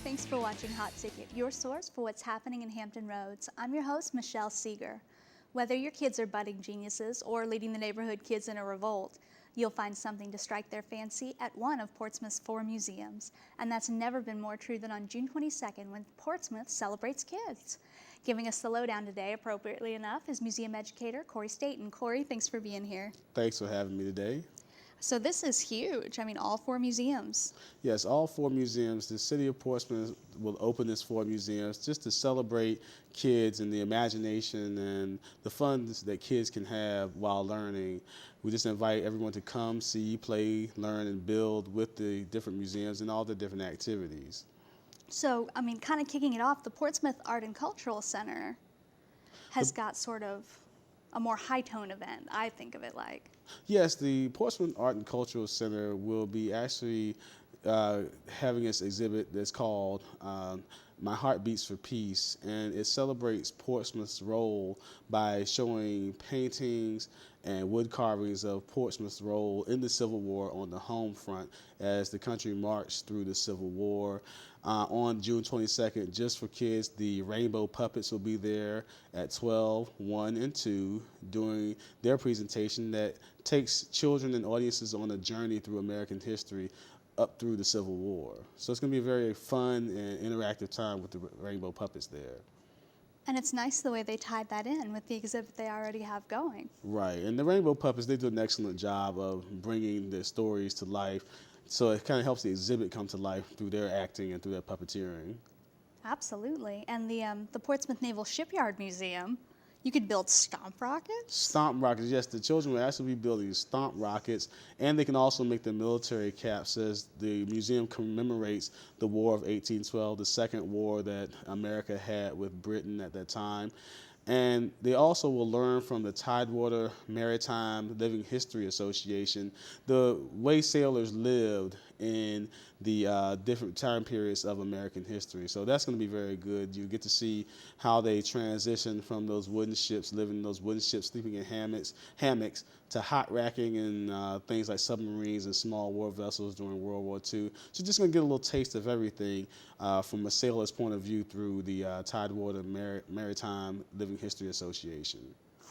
Thanks for watching Hot Ticket, your source for what's happening in Hampton Roads. I'm your host, Michelle Seeger. Whether your kids are budding geniuses or leading the neighborhood kids in a revolt, you'll find something to strike their fancy at one of Portsmouth's 4 museums. And that's never been more true than on June 22nd when Portsmouth celebrates kids. Giving us the lowdown today, appropriately enough, is museum educator Corey Staten. Corey, thanks for being here. Thanks for having me today. So this is huge. I mean, all 4 museums. Yes, all 4 museums. The City of Portsmouth will open its 4 museums just to celebrate kids and the imagination and the fun that kids can have while learning. We just invite everyone to come, see, play, learn, and build with the different museums and all the different activities. So, I mean, kind of kicking it off, the Portsmouth Art and Cultural Center has got sort of a more high-tone event, I think of it like. Yes, the Portsmouth Art and Cultural Center will be actually having its exhibit that's called My Heart Beats for Peace, and it celebrates Portsmouth's role by showing paintings and wood carvings of Portsmouth's role in the Civil War on the home front as the country marched through the Civil War. On June 22nd, just for kids, the Rainbow Puppets will be there at 12, 1, and 2 doing their presentation that takes children and audiences on a journey through American history up through the Civil War. So it's going to be a very fun and interactive time with the Rainbow Puppets there. And it's nice the way they tied that in with the exhibit they already have going. Right, and the Rainbow Puppets, they do an excellent job of bringing the stories to life. So it kind of helps the exhibit come to life through their acting and through their puppeteering. Absolutely. And the Portsmouth Naval Shipyard Museum, you could build stomp rockets? Stomp rockets, yes. The children will actually be building stomp rockets, and they can also make the military caps as the museum commemorates the War of 1812, the second war that America had with Britain at that time. And they also will learn from the Tidewater Maritime Living History Association the way sailors lived in the different time periods of American history. So that's going to be very good. You get to see how they transition from those wooden ships, living in those wooden ships, sleeping in hammocks to hot racking and things like submarines and small war vessels during World War II. So just going to get a little taste of everything from a sailor's point of view through the Tidewater Maritime Living History Association.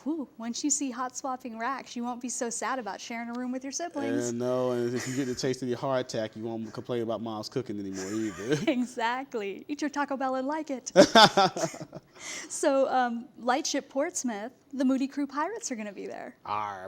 Whew, once you see hot swapping racks, you won't be so sad about sharing a room with your siblings. No, and if you get the taste of your heart attack, you won't complain about mom's cooking anymore either. Exactly. Eat your Taco Bell and like it. So, Lightship Portsmouth, the Moody Crew Pirates are going to be there.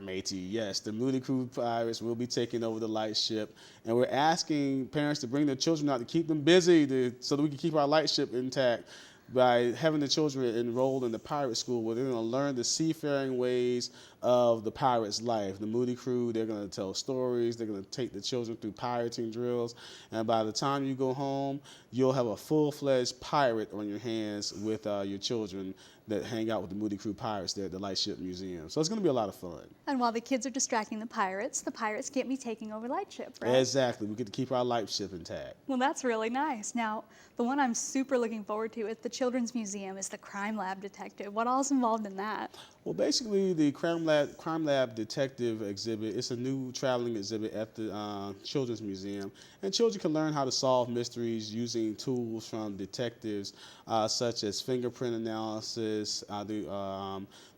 Matey, yes. The Moody Crew Pirates will be taking over the Lightship, and we're asking parents to bring their children out to keep them busy so that we can keep our Lightship intact by having the children enrolled in the pirate school where they're going to learn the seafaring ways of the pirate's life. The Moody Crew, they're going to tell stories, they're going to take the children through pirating drills, and by the time you go home, you'll have a full-fledged pirate on your hands with your children that hang out with the Moody Crew Pirates there at the Lightship Museum. So it's going to be a lot of fun. And while the kids are distracting the pirates can't be taking over Lightship, right? Exactly. We get to keep our Lightship intact. Well, that's really nice. Now, the one I'm super looking forward to at the Children's Museum is the Crime Lab Detective. What all is involved in that? Well, basically, the Crime Lab Detective exhibit, it's a new traveling exhibit at the Children's Museum. And children can learn how to solve mysteries using tools from detectives such as fingerprint analysis.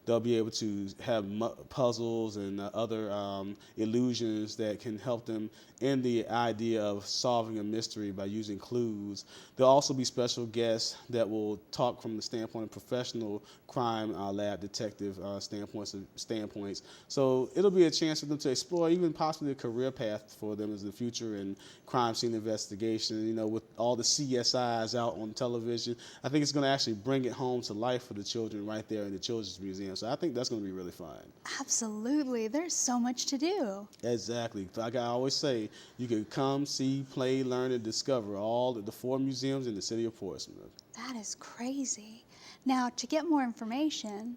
They'll be able to have puzzles and other illusions that can help them in the idea of solving a mystery by using clues. There'll also be special guests that will talk from the standpoint of professional crime lab detective standpoints. So it'll be a chance for them to explore even possibly a career path for them in the future in crime scene investigation. You know, with all the CSIs out on television, I think it's going to actually bring it home to life for the children right there in the Children's Museum. So I think that's going to be really fun. Absolutely. There's so much to do. Exactly. Like I always say, you can come, see, play, learn, and discover all of the 4 museums in the City of Portsmouth. That is crazy. Now, to get more information,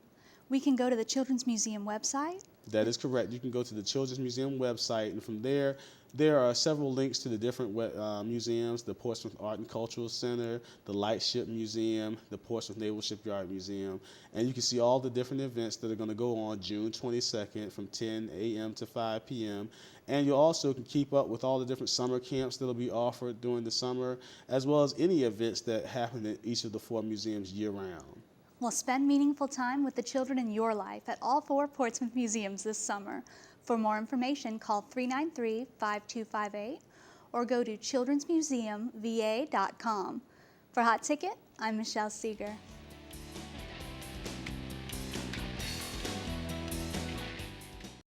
we can go to the Children's Museum website, That is correct. You can go to the Children's Museum website, and from there, there are several links to the different museums: the Portsmouth Art and Cultural Center, the Lightship Museum, the Portsmouth Naval Shipyard Museum, and you can see all the different events that are going to go on June 22nd from 10 a.m. to 5 p.m. And you also can keep up with all the different summer camps that will be offered during the summer, as well as any events that happen at each of the 4 museums year-round. Well, spend meaningful time with the children in your life at all 4 Portsmouth museums this summer. For more information, call 393-5258 or go to childrensmuseumva.com. For Hot Ticket, I'm Michelle Seeger.